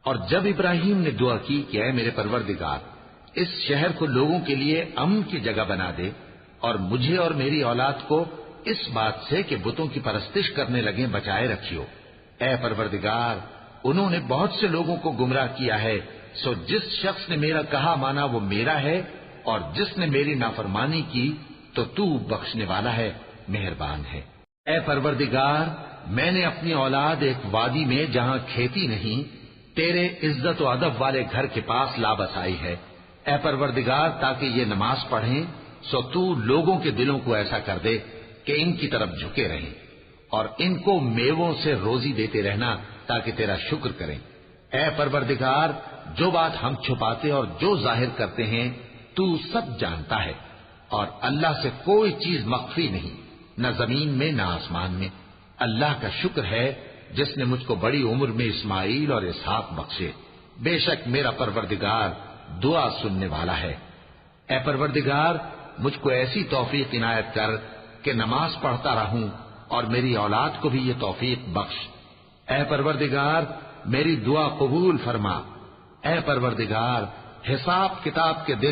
اور جب ابراہیم نے دعا کی کہ اے میرے پروردگار اس شہر کو لوگوں کے لیے امن کی جگہ بنا دے اور مجھے اور میری اولاد کو اس بات سے کہ بتوں کی پرستش کرنے لگیں بچائے رکھیو۔ اے پروردگار انہوں نے بہت سے لوگوں کو گمراہ کیا ہے، سو جس شخص نے میرا کہا مانا وہ میرا ہے، اور جس نے میری نافرمانی کی تو بخشنے والا ہے، مہربان ہے۔ اے پروردگار میں نے اپنی اولاد ایک وادی میں جہاں کھیتی نہیں تیرے عزت و ادب والے گھر کے پاس لا بسائی ہے۔ اے پروردگار تاکہ یہ نماز پڑھیں سو تو لوگوں کے دلوں کو ایسا کر دے کہ ان کی طرف جھکے رہیں، اور ان کو میووں سے روزی دیتے رہنا تاکہ تیرا شکر کریں۔ اے پروردگار جو بات ہم چھپاتے اور جو ظاہر کرتے ہیں تو سب جانتا ہے، اور اللہ سے کوئی چیز مخفی نہیں، نہ زمین میں نہ آسمان میں۔ اللہ کا شکر ہے جس نے مجھ کو بڑی عمر میں اسماعیل اور اسحاق بخشے، بے شک میرا پروردگار دعا سننے والا ہے۔ اے پروردگار مجھ کو ایسی توفیق عنایت کر کہ نماز پڑھتا رہوں، اور میری اولاد کو بھی یہ توفیق بخش۔ اے پروردگار میری دعا قبول فرما۔ اے پروردگار حساب کتاب کے دن